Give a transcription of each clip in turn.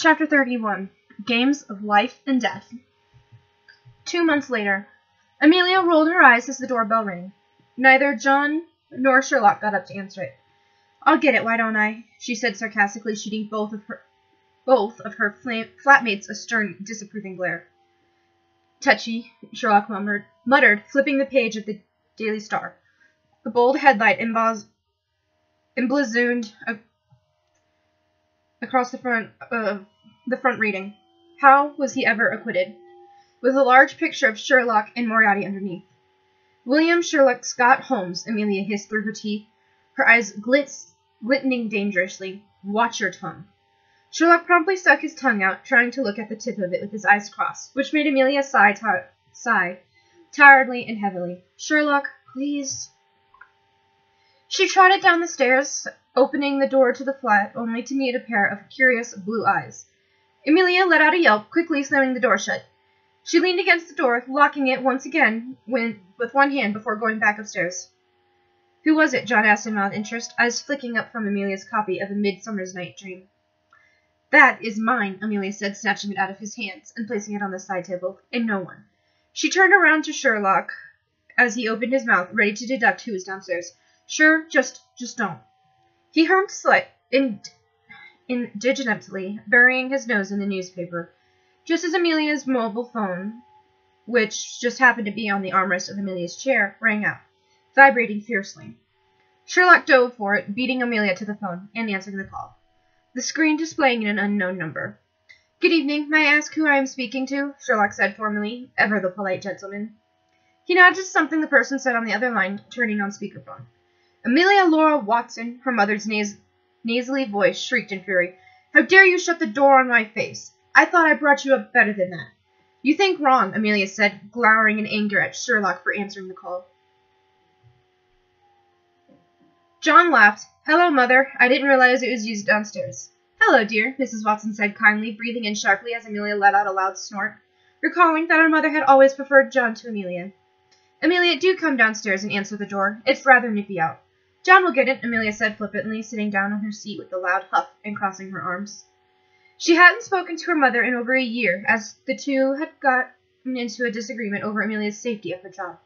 Chapter 31. Games of Life and Death. 2 months later. Amelia rolled her eyes as the doorbell rang. Neither John nor Sherlock got up to answer it. "I'll get it, why don't I?" she said sarcastically, shooting both of her flatmates a stern, disapproving glare. "Touchy," Sherlock muttered, flipping the page of the Daily Star. The bold headlight emblazoned across the front reading, "How was he ever acquitted?" with a large picture of Sherlock and Moriarty underneath. "William Sherlock Scott Holmes," Amelia hissed through her teeth, her eyes glistening dangerously. "Watch your tongue." Sherlock promptly stuck his tongue out, trying to look at the tip of it with his eyes crossed, which made Amelia sigh tiredly and heavily. "Sherlock, please." She trotted down the stairs, opening the door to the flat, only to meet a pair of curious blue eyes. Amelia let out a yelp, quickly slamming the door shut. She leaned against the door, locking it once again with one hand before going back upstairs. "Who was it?" John asked in mild interest, eyes flicking up from Amelia's copy of A Midsummer's Night Dream. "That is mine," Amelia said, snatching it out of his hands and placing it on the side table, "and no one." She turned around to Sherlock as he opened his mouth, ready to deduct who was downstairs. "Sure, just don't." He hummed indigently, burying his nose in the newspaper, just as Amelia's mobile phone, which just happened to be on the armrest of Amelia's chair, rang out, vibrating fiercely. Sherlock dove for it, beating Amelia to the phone and answering the call, the screen displaying an unknown number. "Good evening. May I ask who I am speaking to?" Sherlock said formally, ever the polite gentleman. He nodded to something the person said on the other line, turning on speakerphone. "Amelia Laura Watson," her mother's nasally voice shrieked in fury. "How dare you shut the door on my face? I thought I brought you up better than that." "You think wrong," Amelia said, glowering in anger at Sherlock for answering the call. John laughed. "Hello, Mother. I didn't realize it was you downstairs." "Hello, dear," Mrs. Watson said kindly, breathing in sharply as Amelia let out a loud snort, recalling that her mother had always preferred John to Amelia. "Amelia, do come downstairs and answer the door. It's rather nippy out." "John will get it," Amelia said flippantly, sitting down on her seat with a loud huff and crossing her arms. She hadn't spoken to her mother in over a year, as the two had gotten into a disagreement over Amelia's safety at her job.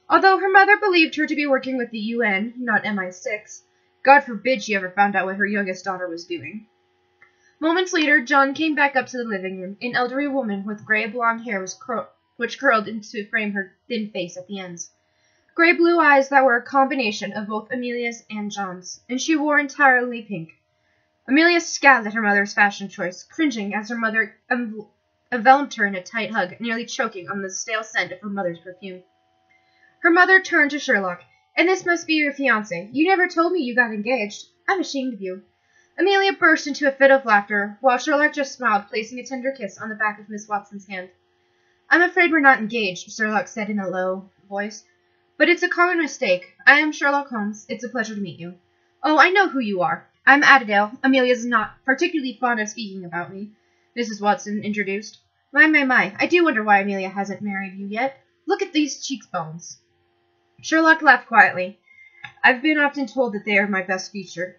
Although her mother believed her to be working with the UN, not MI6, God forbid she ever found out what her youngest daughter was doing. Moments later, John came back up to the living room. An elderly woman with gray blonde hair which curled to frame her thin face at the ends. Gray blue eyes that were a combination of both Amelia's and John's, and she wore entirely pink. Amelia scowled at her mother's fashion choice, cringing as her mother enveloped her in a tight hug, nearly choking on the stale scent of her mother's perfume. Her mother turned to Sherlock. "And this must be your fiancé. You never told me you got engaged. I'm ashamed of you." Amelia burst into a fit of laughter, while Sherlock just smiled, placing a tender kiss on the back of Miss Watson's hand. "I'm afraid we're not engaged," Sherlock said in a low voice. "But it's a common mistake. I am Sherlock Holmes. It's a pleasure to meet you." "Oh, I know who you are. I'm Adele. Amelia's not particularly fond of speaking about me," Mrs. Watson introduced. My. I do wonder why Amelia hasn't married you yet. Look at these cheekbones." Sherlock laughed quietly. "I've been often told that they are my best feature."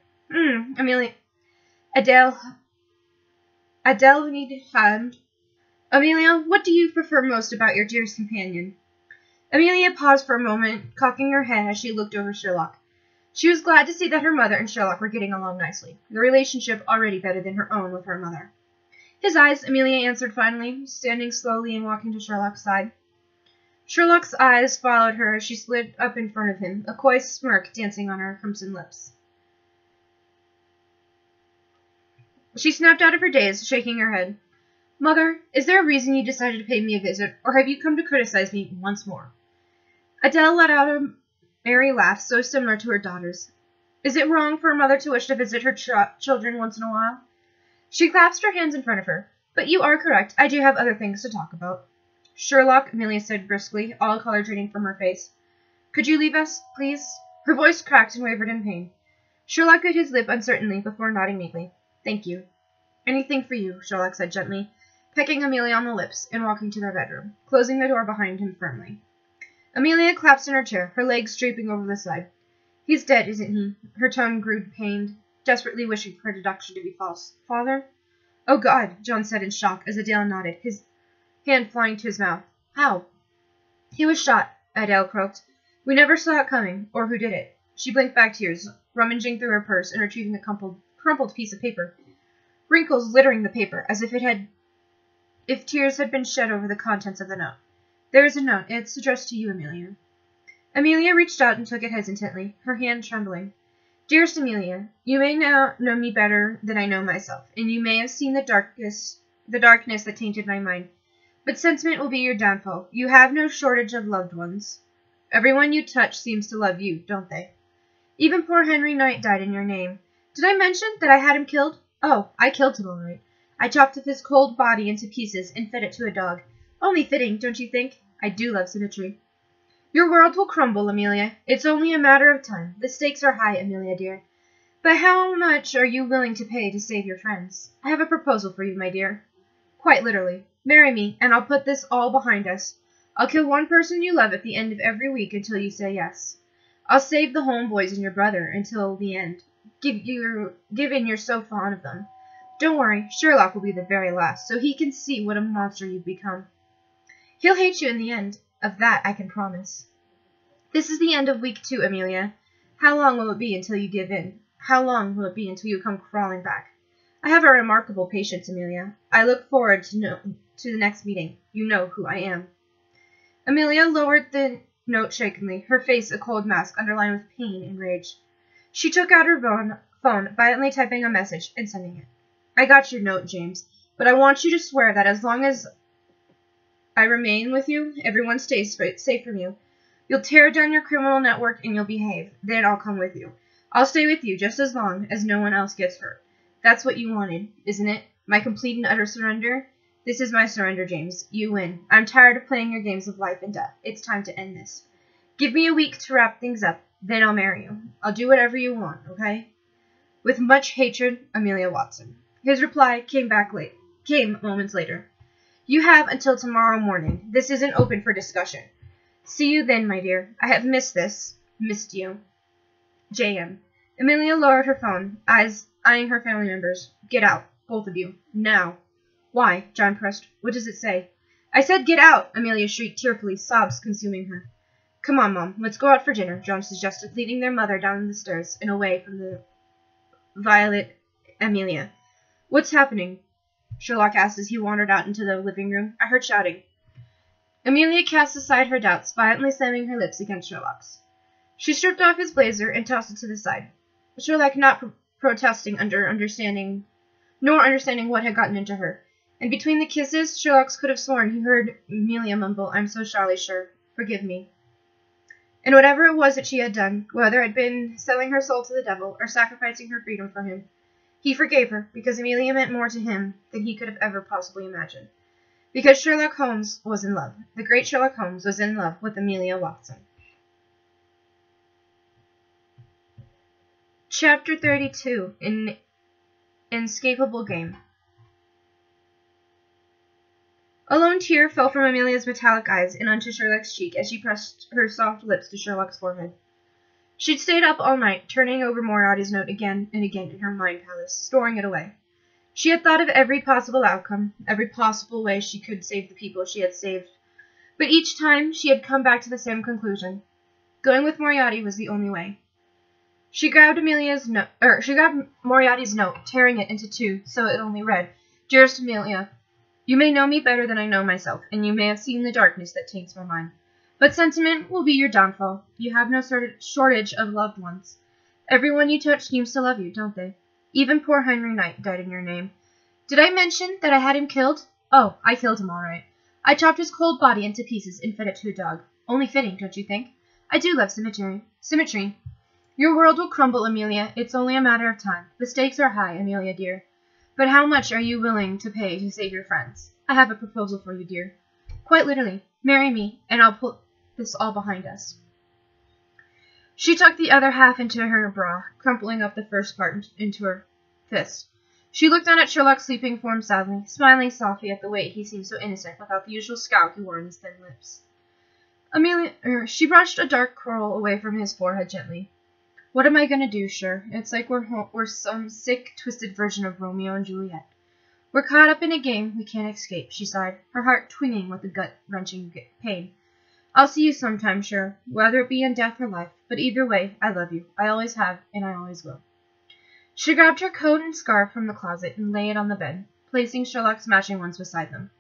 Adele needed hand. "Amelia, what do you prefer most about your dearest companion?" Amelia paused for a moment, cocking her head as she looked over Sherlock. She was glad to see that her mother and Sherlock were getting along nicely, the relationship already better than her own with her mother. "His eyes," Amelia answered finally, standing slowly and walking to Sherlock's side. Sherlock's eyes followed her as she slid up in front of him, a coy smirk dancing on her crimson lips. She snapped out of her daze, shaking her head. "Mother, is there a reason you decided to pay me a visit, or have you come to criticize me once more?" Adele let out a merry laugh so similar to her daughter's. "Is it wrong for a mother to wish to visit her children once in a while?" She clasped her hands in front of her. "But you are correct. I do have other things to talk about." "Sherlock," Amelia said briskly, all color draining from her face. "Could you leave us, please?" Her voice cracked and wavered in pain. Sherlock bit his lip uncertainly before nodding meekly. "Thank you." "Anything for you," Sherlock said gently, pecking Amelia on the lips and walking to their bedroom, closing the door behind him firmly. Amelia collapsed in her chair, her legs draping over the side. "He's dead, isn't he?" Her tone grew pained, desperately wishing for her deduction to be false. "Father?" Oh, God, John said in shock as Adele nodded, his hand flying to his mouth. How? He was shot, Adele croaked. We never saw it coming, or who did it. She blinked back tears, rummaging through her purse and retrieving a crumpled piece of paper. Wrinkles littering the paper, as if tears had been shed over the contents of the note. There is a note. It's addressed to you, Amelia. Amelia reached out and took it hesitantly, her hand trembling. Dearest Amelia, you may now know me better than I know myself, and you may have seen the darkness that tainted my mind. But sentiment will be your downfall. You have no shortage of loved ones. Everyone you touch seems to love you, don't they? Even poor Henry Knight died in your name. Did I mention that I had him killed? Oh, I killed him all right. I chopped up his cold body into pieces and fed it to a dog. Only fitting, don't you think? I do love symmetry. Your world will crumble, Amelia. It's only a matter of time. The stakes are high, Amelia dear. But how much are you willing to pay to save your friends? I have a proposal for you, my dear. Quite literally. Marry me, and I'll put this all behind us. I'll kill one person you love at the end of every week until you say yes. I'll save the homeboys and your brother until the end. Given you're so fond of them. Don't worry, Sherlock will be the very last, so he can see what a monster you've become. He'll hate you in the end. Of that I can promise. This is the end of week 2, Amelia. How long will it be until you give in? How long will it be until you come crawling back? I have a remarkable patience, Amelia. I look forward to the next meeting. You know who I am. Amelia lowered the note shakingly, her face a cold mask underlined with pain and rage. She took out her phone, violently typing a message and sending it. I got your note, James, but I want you to swear that as long as I remain with you, everyone stays safe from you. You'll tear down your criminal network and you'll behave. Then I'll come with you. I'll stay with you just as long as no one else gets hurt. That's what you wanted, isn't it? My complete and utter surrender? This is my surrender, James. You win. I'm tired of playing your games of life and death. It's time to end this. Give me a week to wrap things up. Then I'll marry you. I'll do whatever you want, okay? With much hatred, Amelia Watson. His reply came moments later. You have until tomorrow morning. This isn't open for discussion. See you then, my dear. I have missed you. J.M. Amelia lowered her phone, eyes eyeing her family members. Get out, both of you, now. Why? John pressed. What does it say? I said get out, Amelia shrieked tearfully, sobs consuming her. Come on, Mom, let's go out for dinner, John suggested, leading their mother down the stairs and away from the violet Amelia. What's happening? Sherlock asked as he wandered out into the living room. I heard shouting. Amelia cast aside her doubts, violently slamming her lips against Sherlock's. She stripped off his blazer and tossed it to the side. Sherlock not protesting nor understanding what had gotten into her. And between the kisses, Sherlock could have sworn he heard Amelia mumble, I'm so surely sure. Forgive me. And whatever it was that she had done, whether it had been selling her soul to the devil or sacrificing her freedom for him, he forgave her because Amelia meant more to him than he could have ever possibly imagined. Because Sherlock Holmes was in love. The great Sherlock Holmes was in love with Amelia Watson. Chapter 32. An Inescapable Game. A lone tear fell from Amelia's metallic eyes and onto Sherlock's cheek as she pressed her soft lips to Sherlock's forehead. She'd stayed up all night, turning over Moriarty's note again and again in her mind palace, storing it away. She had thought of every possible outcome, every possible way she could save the people she had saved, but each time she had come back to the same conclusion. Going with Moriarty was the only way. She grabbed Moriarty's note, tearing it into two, so it only read, Dearest Amelia, you may know me better than I know myself, and you may have seen the darkness that taints my mind. But sentiment will be your downfall. You have no shortage of loved ones. Everyone you touch seems to love you, don't they? Even poor Henry Knight died in your name. Did I mention that I had him killed? Oh, I killed him all right. I chopped his cold body into pieces and fed it to a dog. Only fitting, don't you think? I do love symmetry. Your world will crumble, Amelia. It's only a matter of time. The stakes are high, Amelia dear. But how much are you willing to pay to save your friends? I have a proposal for you, dear. Quite literally. Marry me, and I'll put this all behind us. She tucked the other half into her bra, crumpling up the first part into her fist. She looked down at Sherlock's sleeping form sadly, smiling softly at the way he seemed so innocent without the usual scowl he wore on his thin lips. She brushed a dark curl away from his forehead gently. What am I going to do, Sure? It's like we're some sick, twisted version of Romeo and Juliet. We're caught up in a game we can't escape, she sighed, her heart twinging with a gut-wrenching pain. I'll see you sometime, sure, whether it be in death or life, but either way, I love you. I always have, and I always will. She grabbed her coat and scarf from the closet and laid it on the bed, placing Sherlock's matching ones beside them.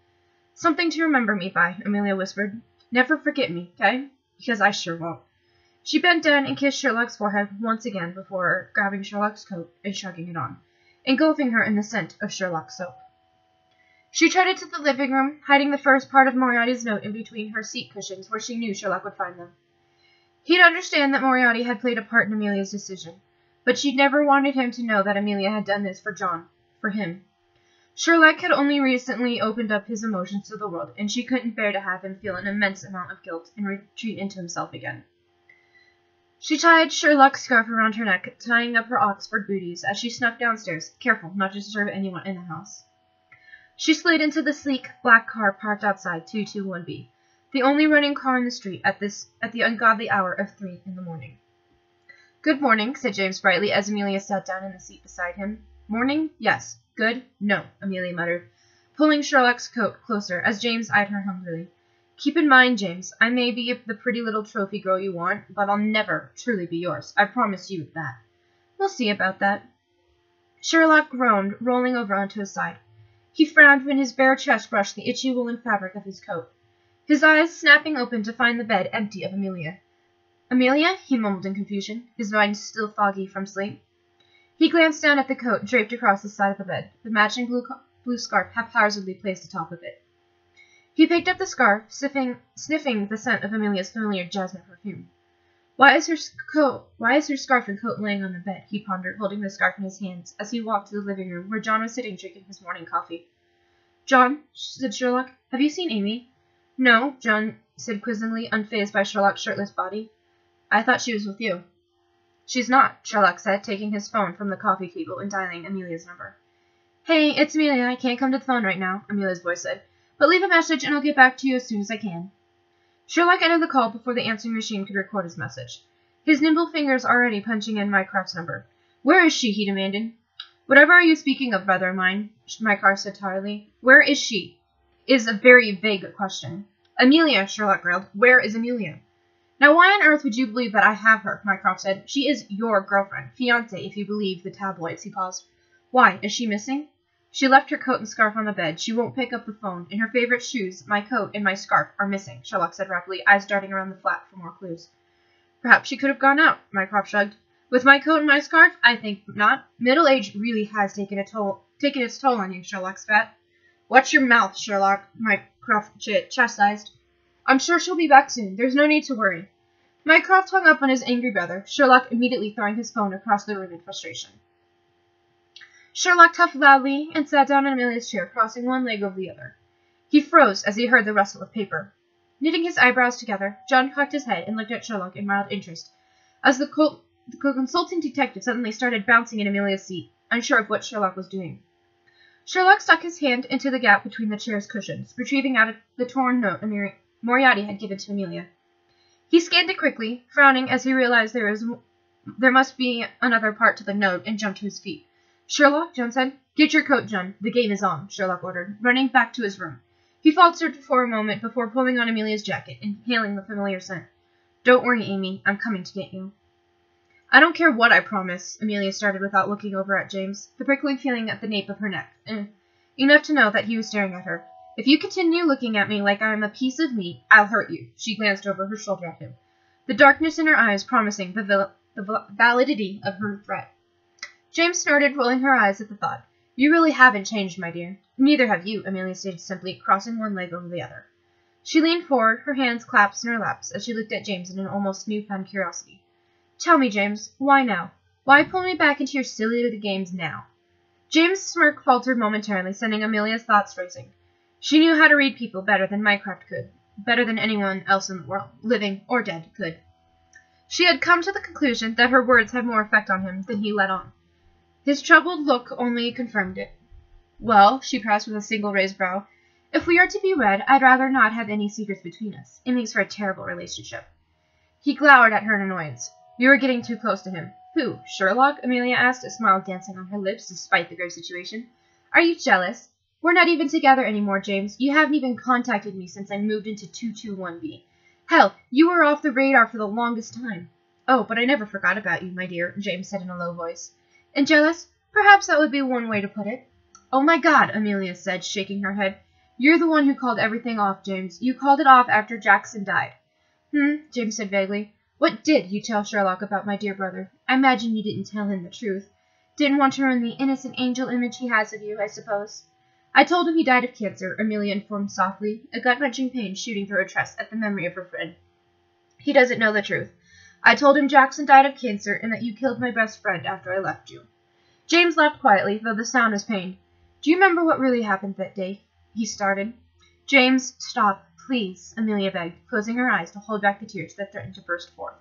Something to remember me by, Amelia whispered. Never forget me, okay? Because I sure won't. She bent down and kissed Sherlock's forehead once again before grabbing Sherlock's coat and shugging it on, engulfing her in the scent of Sherlock's soap. She trotted to the living room, hiding the first part of Moriarty's note in between her seat cushions where she knew Sherlock would find them. He'd understand that Moriarty had played a part in Amelia's decision, but she'd never wanted him to know that Amelia had done this for John, for him. Sherlock had only recently opened up his emotions to the world, and she couldn't bear to have him feel an immense amount of guilt and retreat into himself again. She tied Sherlock's scarf around her neck, tying up her Oxford booties as she snuck downstairs, careful not to disturb anyone in the house. She slid into the sleek black car parked outside 221B, the only running car in the street at the ungodly hour of 3 in the morning. Good morning, said James brightly as Amelia sat down in the seat beside him. Morning? Yes. Good? No, Amelia muttered, pulling Sherlock's coat closer as James eyed her hungrily. Keep in mind, James, I may be the pretty little trophy girl you want, but I'll never truly be yours. I promise you that. We'll see about that. Sherlock groaned, rolling over onto his side. He frowned when his bare chest brushed the itchy woolen fabric of his coat, his eyes snapping open to find the bed empty of Amelia. Amelia? He mumbled in confusion, his mind still foggy from sleep. He glanced down at the coat draped across the side of the bed, the matching blue scarf haphazardly placed atop of it. He picked up the scarf, sniffing the scent of Amelia's familiar jasmine perfume. Why is her scarf and coat laying on the bed? He pondered, holding the scarf in his hands as he walked to the living room where John was sitting drinking his morning coffee. John, said Sherlock, have you seen Amy? No, John said quizzingly, unfazed by Sherlock's shirtless body. I thought she was with you. She's not, Sherlock said, taking his phone from the coffee table and dialing Amelia's number. Hey, it's Amelia. I can't come to the phone right now, Amelia's voice said, but leave a message and I'll get back to you as soon as I can. Sherlock ended the call before the answering machine could record his message, his nimble fingers already punching in Mycroft's number. Where is she? He demanded. Whatever are you speaking of, brother of mine? Mycroft said tiredly. Where is she? Is a very vague question. Amelia, Sherlock growled. Where is Amelia? Now why on earth would you believe that I have her? Mycroft said. She is your girlfriend, fiancée, if you believe the tabloids. He paused. Why? Is she missing? She left her coat and scarf on the bed. She won't pick up the phone, and her favorite shoes, my coat, and my scarf are missing, Sherlock said rapidly, eyes darting around the flat for more clues. Perhaps she could have gone out, Mycroft shrugged. With my coat and my scarf? I think not. Middle age really has taken its toll on you, Sherlock spat. Watch your mouth, Sherlock, Mycroft chastised. I'm sure she'll be back soon. There's no need to worry. Mycroft hung up on his angry brother, Sherlock immediately throwing his phone across the room in frustration. Sherlock huffed loudly and sat down in Amelia's chair, crossing one leg over the other. He froze as he heard the rustle of paper. Knitting his eyebrows together, John cocked his head and looked at Sherlock in mild interest, as the consulting detective suddenly started bouncing in Amelia's seat, unsure of what Sherlock was doing. Sherlock stuck his hand into the gap between the chair's cushions, retrieving out the torn note Moriarty had given to Amelia. He scanned it quickly, frowning as he realized there must be another part to the note, and jumped to his feet. Sherlock, John said. Get your coat, John. The game is on, Sherlock ordered, running back to his room. He faltered for a moment before pulling on Amelia's jacket, inhaling the familiar scent. Don't worry, Amy. I'm coming to get you. I don't care what I promise, Amelia started without looking over at James, the prickling feeling at the nape of her neck, enough to know that he was staring at her. If you continue looking at me like I am a piece of meat, I'll hurt you. She glanced over her shoulder at him, the darkness in her eyes promising the validity of her threat. James snorted, rolling her eyes at the thought. You really haven't changed, my dear. Neither have you, Amelia stated simply, crossing one leg over the other. She leaned forward, her hands clasped in her laps, as she looked at James in an almost newfound curiosity. Tell me, James, why now? Why pull me back into your silly little games now? James' smirk faltered momentarily, sending Amelia's thoughts racing. She knew how to read people better than Mycroft could, better than anyone else in the world, living or dead, could. She had come to the conclusion that her words had more effect on him than he let on. His troubled look only confirmed it. Well, she pressed with a single raised brow, if we are to be wed, I'd rather not have any secrets between us. It makes for a terrible relationship. He glowered at her in annoyance. You are getting too close to him. Who, Sherlock? Amelia asked, a smile dancing on her lips despite the grave situation. Are you jealous? We're not even together anymore, James. You haven't even contacted me since I moved into 221B. Hell, you were off the radar for the longest time. Oh, but I never forgot about you, my dear, James said in a low voice. And jealous? Perhaps that would be one way to put it. Oh my God, Amelia said, shaking her head. You're the one who called everything off, James. You called it off after Jackson died. James said vaguely. What did you tell Sherlock about my dear brother? I imagine you didn't tell him the truth. Didn't want to ruin the innocent angel image he has of you, I suppose. I told him he died of cancer, Amelia informed softly, a gut-wrenching pain shooting through her chest at the memory of her friend. He doesn't know the truth. I told him Jackson died of cancer and that you killed my best friend after I left you. James laughed quietly, though the sound was pained. Do you remember what really happened that day? He started. James, stop, please, Amelia begged, closing her eyes to hold back the tears that threatened to burst forth.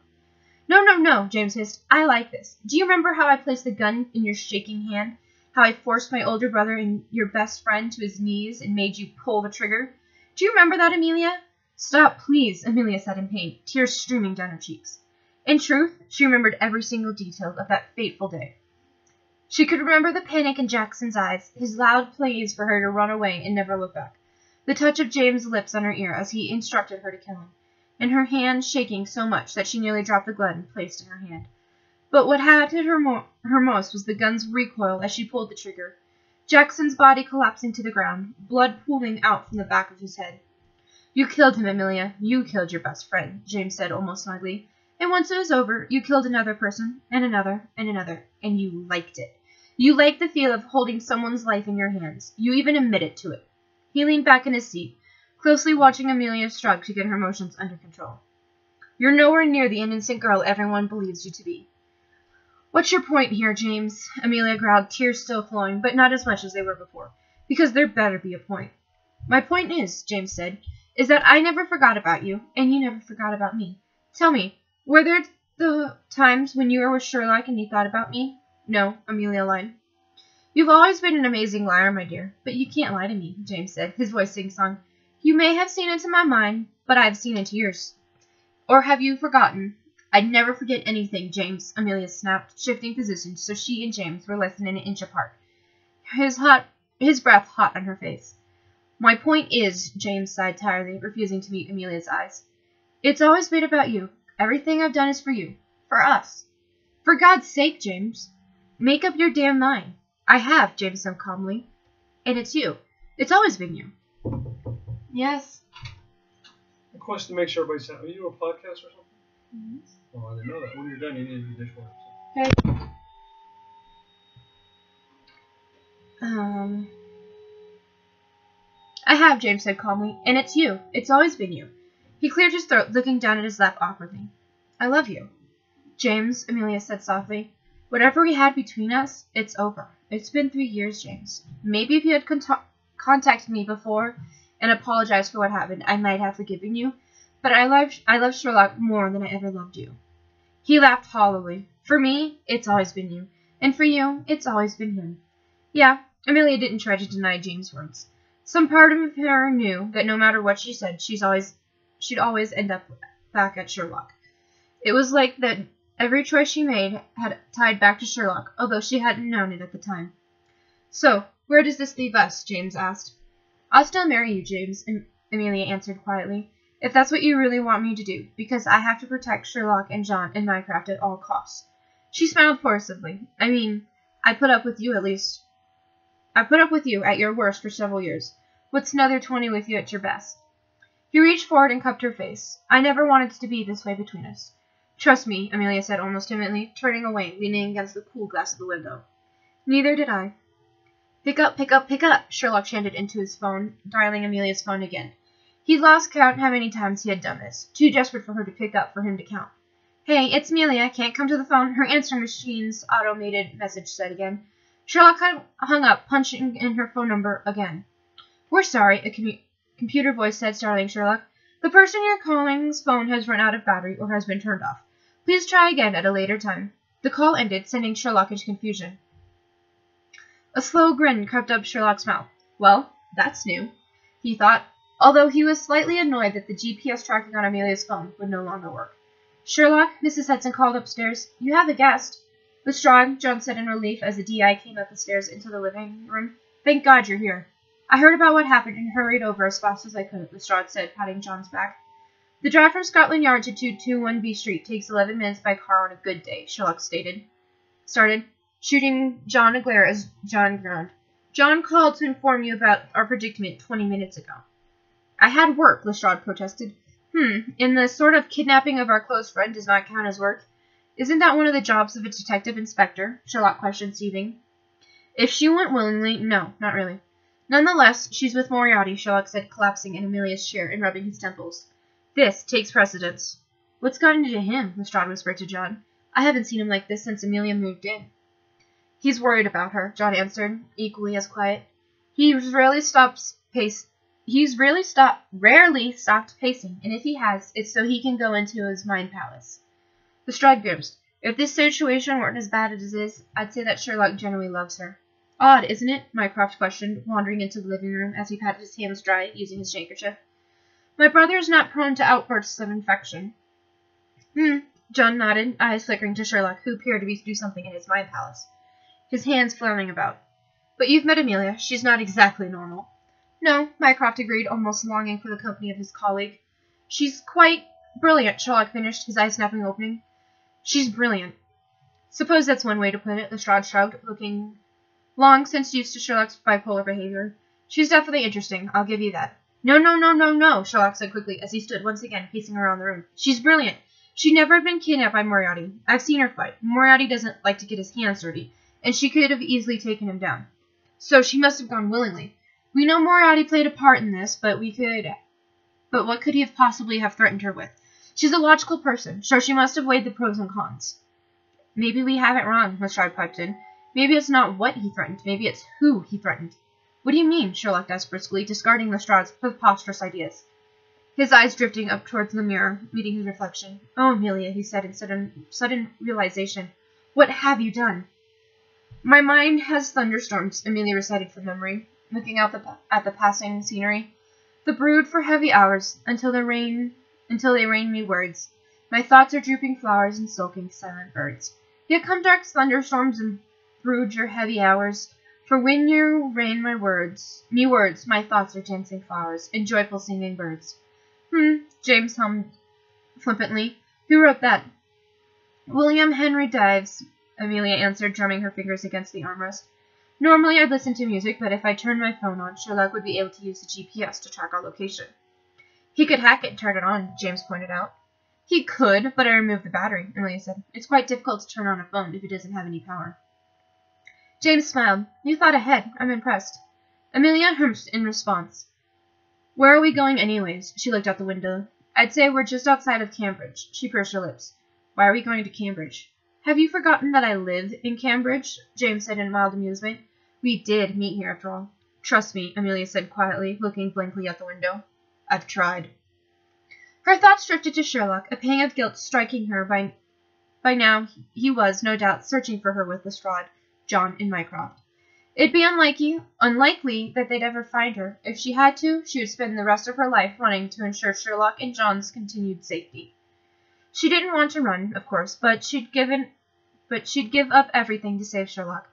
No, James hissed. I like this. Do you remember how I placed the gun in your shaking hand? How I forced my older brother and your best friend to his knees and made you pull the trigger? Do you remember that, Amelia? Stop, please, Amelia said in pain, tears streaming down her cheeks. In truth, she remembered every single detail of that fateful day. She could remember the panic in Jackson's eyes, his loud pleas for her to run away and never look back, the touch of James' lips on her ear as he instructed her to kill him, and her hand shaking so much that she nearly dropped the gun placed in her hand. But what had hit her most was the gun's recoil as she pulled the trigger, Jackson's body collapsing to the ground, blood pooling out from the back of his head. You killed him, Amelia. You killed your best friend, James said almost snugly. And once it was over, you killed another person, and another, and you liked it. You liked the feel of holding someone's life in your hands. You even admitted to it. He leaned back in his seat, closely watching Amelia struggle to get her emotions under control. You're nowhere near the innocent girl everyone believes you to be. What's your point here, James? Amelia growled, tears still flowing, but not as much as they were before. Because there better be a point. My point is, James said, is that I never forgot about you, and you never forgot about me. Tell me, were there the times when you were with Sherlock and you thought about me? No, Amelia lied. You've always been an amazing liar, my dear, but you can't lie to me, James said, his voice sing-song. You may have seen into my mind, but I've seen into yours. Or have you forgotten? I'd never forget anything, James, Amelia snapped, shifting positions so she and James were less than an inch apart, his breath hot on her face. My point is, James sighed tiredly, refusing to meet Amelia's eyes. It's always been about you. Everything I've done is for you. For us. For God's sake, James. Make up your damn mind. I have, James said calmly. And it's you. It's always been you. Yes. A question to make sure everybody's set. Are you a podcast or something? Mm-hmm. Oh, I didn't know that. When you're done, you need to do dishwasher. Okay. I have, James said calmly. And it's you. It's always been you. He cleared his throat, looking down at his lap awkwardly. I love you. James, Amelia said softly, whatever we had between us, it's over. It's been 3 years, James. Maybe if you had contacted me before and apologized for what happened, I might have forgiven you, but I love Sherlock more than I ever loved you. He laughed hollowly. For me, it's always been you, and for you, it's always been him. Yeah, Amelia didn't try to deny James' words. Some part of her knew that no matter what she said, she'd always end up back at Sherlock. It was like that every choice she made had tied back to Sherlock, although she hadn't known it at the time. So, where does this leave us? James asked. I'll still marry you, James, Amelia answered quietly, if that's what you really want me to do, because I have to protect Sherlock and John and Mycroft at all costs. She smiled forcibly. I mean, I put up with you at your worst for several years. What's another 20 with you at your best? He reached forward and cupped her face. I never wanted it to be this way between us. Trust me, Amelia said almost timidly, turning away, leaning against the cool glass of the window. Neither did I. Pick up, pick up, pick up, Sherlock chanted into his phone, dialing Amelia's phone again. He'd lost count how many times he had done this, too desperate for her to pick up for him to count. Hey, it's Amelia. Can't come to the phone, her answering machine's automated message said again. Sherlock hung up, punching in her phone number again. We're sorry, a computer voice said, startling Sherlock. The person you're calling's phone has run out of battery or has been turned off. Please try again at a later time. The call ended, sending Sherlock into confusion. A slow grin crept up Sherlock's mouth. Well, that's new, he thought, although he was slightly annoyed that the GPS tracking on Amelia's phone would no longer work. Sherlock, Mrs. Hudson called upstairs. You have a guest. Withdrawn, John said in relief as the DI came up the stairs into the living room. Thank God you're here. I heard about what happened and hurried over as fast as I could, Lestrade said, patting John's back. The drive from Scotland Yard to 221 B Street takes 11 minutes by car on a good day, Sherlock started, shooting John a glare as John groaned. John called to inform you about our predicament 20 minutes ago. I had work, Lestrade protested. And the sort of kidnapping of our close friend does not count as work? Isn't that one of the jobs of a detective inspector? Sherlock questioned, seething. If she went willingly, no, not really. Nonetheless, she's with Moriarty, Sherlock said, collapsing in Amelia's chair and rubbing his temples. This takes precedence. What's gotten into him? Lestrade whispered to John. I haven't seen him like this since Amelia moved in. He's worried about her, John answered, equally as quiet. He's rarely stopped pacing, and if he has, it's so he can go into his mind palace. Lestrade grimaced. If this situation weren't as bad as it is, I'd say that Sherlock generally loves her. Odd, isn't it? Mycroft questioned, wandering into the living room as he patted his hands dry, using his handkerchief. My brother is not prone to outbursts of infection. John nodded, eyes flickering to Sherlock, who appeared to do something in his mind palace, his hands flailing about. But you've met Amelia. She's not exactly normal. No, Mycroft agreed, almost longing for the company of his colleague. She's quite brilliant, Sherlock finished, his eyes snapping open. She's brilliant. Suppose that's one way to put it, Lestrade shrugged, looking long since used to Sherlock's bipolar behavior. She's definitely interesting, I'll give you that. No, Sherlock said quickly, as he stood once again pacing around the room. She's brilliant. She'd never been kidnapped by Moriarty. I've seen her fight. Moriarty doesn't like to get his hands dirty, and she could have easily taken him down. So she must have gone willingly. We know Moriarty played a part in this, but what could he have possibly have threatened her with? She's a logical person, so she must have weighed the pros and cons. Maybe we have it wrong, Lestrade piped in. Maybe it's not what he threatened, maybe it's who he threatened. What do you mean? Sherlock asked briskly, discarding Lestrade's preposterous ideas. His eyes drifting up towards the mirror, meeting his reflection. Oh, Amelia, he said in sudden realization. What have you done? My mind has thunderstorms, Amelia recited from memory, looking out at the passing scenery. The brood for heavy hours, until they rain me words. My thoughts are drooping flowers and sulking silent birds. Yet come dark thunderstorms and brood your heavy hours. For when you rain me words, my thoughts are dancing flowers and joyful singing birds. James hummed flippantly. Who wrote that? William Henry Dives, Amelia answered, drumming her fingers against the armrest. Normally I'd listen to music, but if I turned my phone on, Sherlock would be able to use the GPS to track our location. He could hack it and turn it on, James pointed out. He could, but I removed the battery, Amelia said. It's quite difficult to turn on a phone if it doesn't have any power. James smiled. You thought ahead. I'm impressed. Amelia humphed in response. Where are we going anyways? She looked out the window. I'd say we're just outside of Cambridge. She pursed her lips. Why are we going to Cambridge? Have you forgotten that I live in Cambridge? James said in mild amusement. We did meet here after all. Trust me, Amelia said quietly, looking blankly out the window. I've tried. Her thoughts drifted to Sherlock, a pang of guilt striking her. By now he was, no doubt, searching for her with Lestrade, John, and Mycroft. It'd be unlikely that they'd ever find her. If she had to, she would spend the rest of her life running to ensure Sherlock and John's continued safety. She didn't want to run, of course, but she'd give up everything to save Sherlock,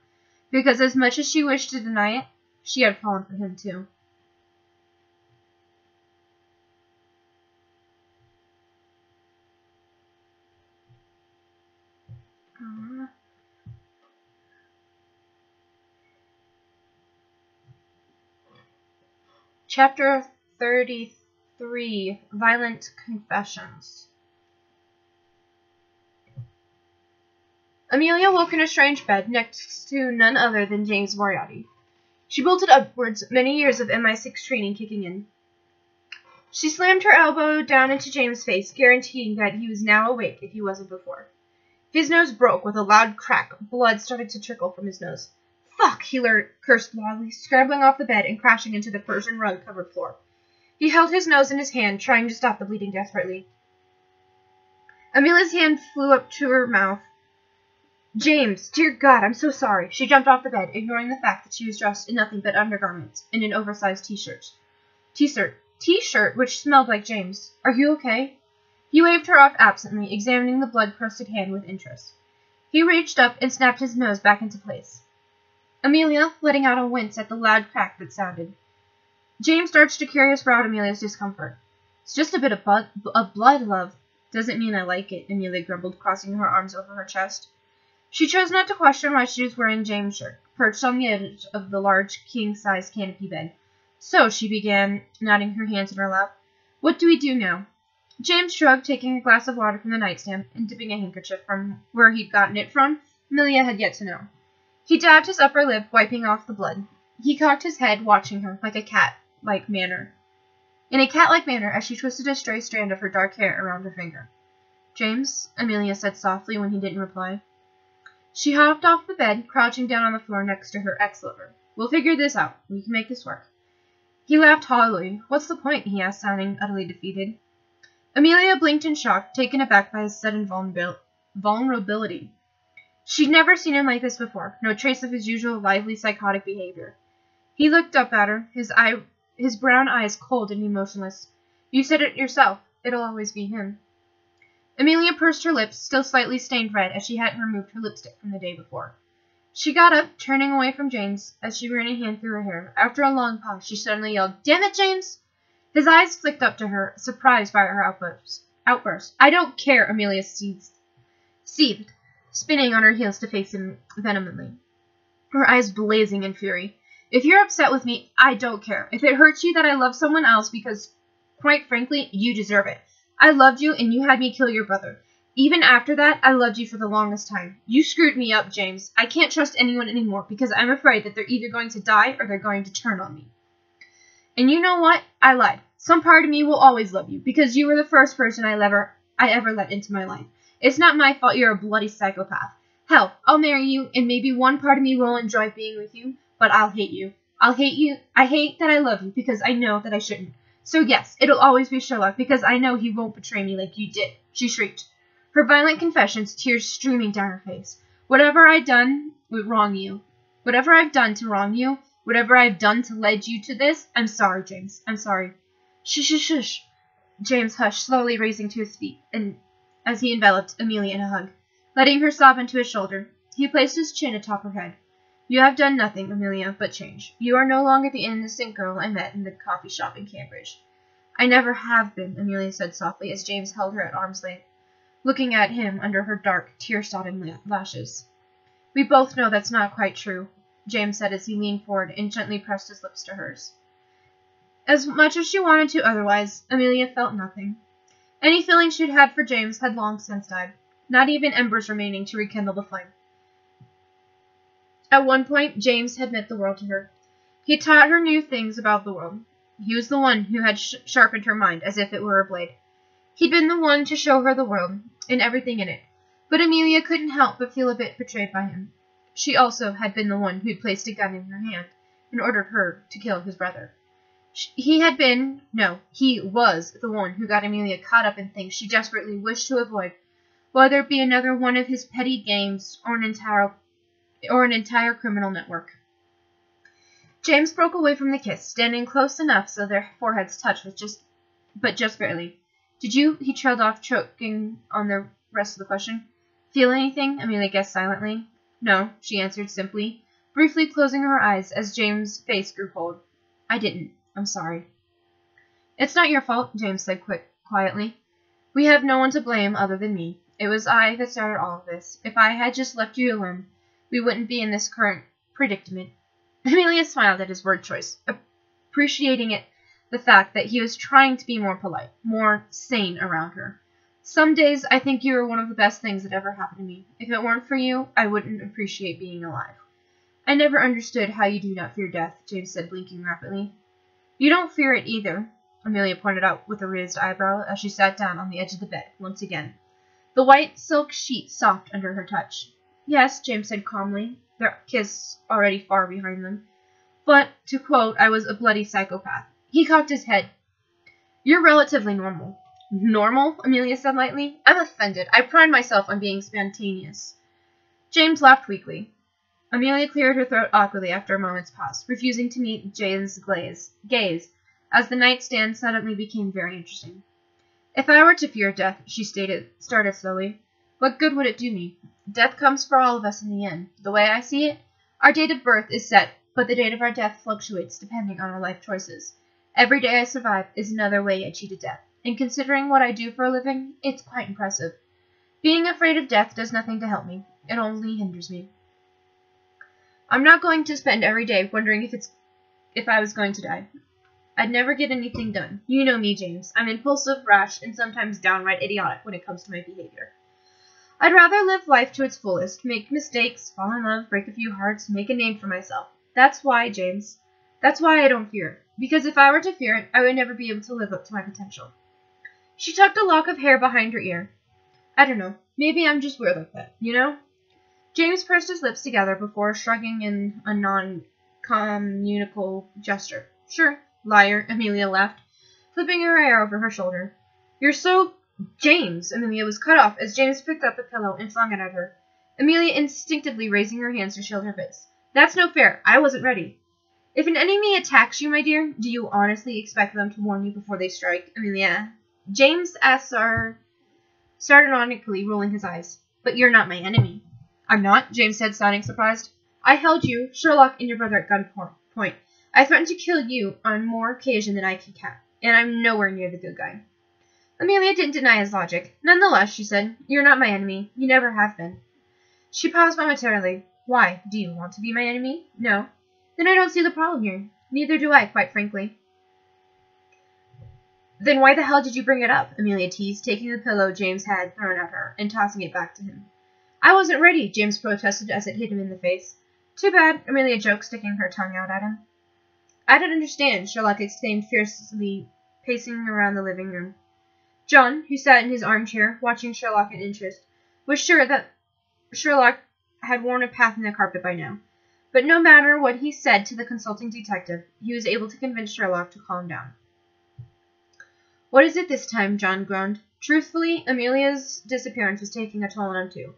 because as much as she wished to deny it, she had fallen for him too. Chapter 33, Violent Confessions. Amelia woke in a strange bed next to none other than James Moriarty. She bolted upwards, many years of MI6 training kicking in. She slammed her elbow down into James' face, guaranteeing that he was now awake if he wasn't before. His nose broke with a loud crack. Blood started to trickle from his nose. Fuck, he cursed loudly, scrambling off the bed and crashing into the Persian rug-covered floor. He held his nose in his hand, trying to stop the bleeding desperately. Amelia's hand flew up to her mouth. James, dear God, I'm so sorry. She jumped off the bed, ignoring the fact that she was dressed in nothing but undergarments and an oversized T-shirt, which smelled like James. Are you okay? He waved her off absently, examining the blood-crusted hand with interest. He reached up and snapped his nose back into place. Amelia, letting out a wince at the loud crack that sounded. James starts to curious about Amelia's discomfort. It's just a bit of blood, love. Doesn't mean I like it, Amelia grumbled, crossing her arms over her chest. She chose not to question why she was wearing James' shirt, perched on the edge of the large king-size canopy bed. So, she began, nodding her hands in her lap. What do we do now? James shrugged, taking a glass of water from the nightstand and dipping a handkerchief from where he'd gotten it from. Amelia had yet to know. He dabbed his upper lip, wiping off the blood. He cocked his head, watching her, in a cat-like manner, as she twisted a stray strand of her dark hair around her finger. James, Amelia said softly when he didn't reply. She hopped off the bed, crouching down on the floor next to her ex-lover. We'll figure this out. We can make this work. He laughed hollowly. What's the point? He asked, sounding utterly defeated. Amelia blinked in shock, taken aback by his sudden vulnerability. She'd never seen him like this before, no trace of his usual lively psychotic behavior. He looked up at her, his brown eyes cold and emotionless. You said it yourself. It'll always be him. Amelia pursed her lips, still slightly stained red, as she hadn't removed her lipstick from the day before. She got up, turning away from James, as she ran a hand through her hair. After a long pause, she suddenly yelled, Damn it, James! His eyes flicked up to her, surprised by her outburst. I don't care, Amelia seethed, spinning on her heels to face him vehemently, her eyes blazing in fury. If you're upset with me, I don't care. If it hurts you that I love someone else because, quite frankly, you deserve it. I loved you, and you had me kill your brother. Even after that, I loved you for the longest time. You screwed me up, James. I can't trust anyone anymore because I'm afraid that they're either going to die or they're going to turn on me. And you know what? I lied. Some part of me will always love you because you were the first person I ever let into my life. It's not my fault you're a bloody psychopath. Hell, I'll marry you, and maybe one part of me will enjoy being with you, but I'll hate you. I hate that I love you because I know that I shouldn't. So yes, it'll always be Sherlock because I know he won't betray me like you did, she shrieked, her violent confessions, tears streaming down her face. Whatever I've done to wrong you, whatever I've done to lead you to this, I'm sorry, James. I'm sorry. Shush. James hushed, slowly raising to his feet, and as he enveloped Amelia in a hug, letting her sob into his shoulder. He placed his chin atop her head. You have done nothing, Amelia, but change. You are no longer the innocent girl I met in the coffee shop in Cambridge. I never have been, Amelia said softly as James held her at arm's length, looking at him under her dark, tear-sodden lashes. We both know that's not quite true, James said as he leaned forward and gently pressed his lips to hers. As much as she wanted to otherwise, Amelia felt nothing. Any feeling she'd had for James had long since died, not even embers remaining to rekindle the flame. At one point, James had meant the world to her. He taught her new things about the world. He was the one who had sharpened her mind as if it were a blade. He'd been the one to show her the world, and everything in it. But Amelia couldn't help but feel a bit betrayed by him. She also had been the one who'd placed a gun in her hand and ordered her to kill his brother. He was the one who got Amelia caught up in things she desperately wished to avoid, whether it be another one of his petty games or an entire criminal network. James broke away from the kiss, standing close enough so their foreheads touched but just barely. Did you? He trailed off, choking on the rest of the question. Feel anything? Amelia guessed silently. No, she answered simply, briefly closing her eyes as James' face grew cold. I didn't. I'm sorry. It's not your fault, James said quietly. We have no one to blame other than me. It was I that started all of this. If I had just left you alone, we wouldn't be in this current predicament. Amelia smiled at his word choice, appreciating the fact that he was trying to be more polite, more sane around her. Some days I think you were one of the best things that ever happened to me. If it weren't for you, I wouldn't appreciate being alive. I never understood how you do not fear death, James said, blinking rapidly. You don't fear it either, Amelia pointed out with a raised eyebrow as she sat down on the edge of the bed once again, the white silk sheet soft under her touch. Yes, James said calmly, their kiss already far behind them. But, to quote, I was a bloody psychopath. He cocked his head. You're relatively normal. Normal? Amelia said lightly. I'm offended. I pride myself on being spontaneous. James laughed weakly. Amelia cleared her throat awkwardly after a moment's pause, refusing to meet James' gaze, as the nightstand suddenly became very interesting. If I were to fear death, she started slowly, what good would it do me? Death comes for all of us in the end. The way I see it, our date of birth is set, but the date of our death fluctuates depending on our life choices. Every day I survive is another way I cheat a death, and considering what I do for a living, it's quite impressive. Being afraid of death does nothing to help me. It only hinders me. I'm not going to spend every day wondering if I was going to die. I'd never get anything done. You know me, James. I'm impulsive, rash, and sometimes downright idiotic when it comes to my behavior. I'd rather live life to its fullest, make mistakes, fall in love, break a few hearts, make a name for myself. That's why, James. That's why I don't fear it. Because if I were to fear it, I would never be able to live up to my potential. She tucked a lock of hair behind her ear. I don't know. Maybe I'm just weird like that, you know? James pursed his lips together before shrugging in a non-communical gesture. Sure, liar, Amelia laughed, flipping her hair over her shoulder. You're so... James! Amelia was cut off as James picked up a pillow and flung it at her. Amelia instinctively raising her hands to shield her face. That's no fair. I wasn't ready. If an enemy attacks you, my dear, do you honestly expect them to warn you before they strike? Amelia. James asked sardonically, rolling his eyes. But you're not my enemy. I'm not, James said, sounding surprised. I held you, Sherlock, and your brother at gunpoint. I threatened to kill you on more occasion than I can count, and I'm nowhere near the good guy. Amelia didn't deny his logic. Nonetheless, she said, you're not my enemy. You never have been. She paused momentarily. Why? Do you want to be my enemy? No. Then I don't see the problem here. Neither do I, quite frankly. Then why the hell did you bring it up? Amelia teased, taking the pillow James had thrown at her and tossing it back to him. I wasn't ready, James protested as it hit him in the face. Too bad, Amelia joked, sticking her tongue out at him. I don't understand, Sherlock exclaimed fiercely, pacing around the living room. John, who sat in his armchair, watching Sherlock in interest, was sure that Sherlock had worn a path in the carpet by now. But no matter what he said to the consulting detective, he was able to convince Sherlock to calm down. What is it this time? John groaned. Truthfully, Amelia's disappearance was taking a toll on him too,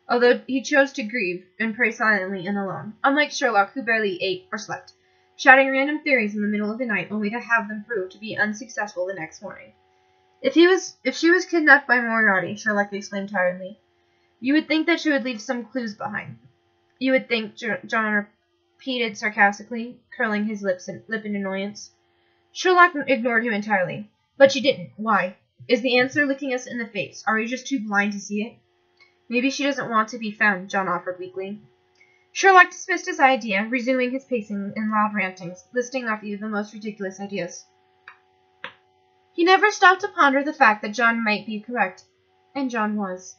although he chose to grieve and pray silently and alone, unlike Sherlock, who barely ate or slept, shouting random theories in the middle of the night only to have them prove to be unsuccessful the next morning. If she was kidnapped by Moriarty, Sherlock exclaimed tiredly, you would think that she would leave some clues behind. You would think, John repeated sarcastically, curling his lip in annoyance. Sherlock ignored him entirely. But she didn't. Why? Is the answer looking us in the face? Are we just too blind to see it? Maybe she doesn't want to be found, John offered weakly. Sherlock dismissed his idea, resuming his pacing and loud rantings, listing off even the most ridiculous ideas. He never stopped to ponder the fact that John might be correct, and John was.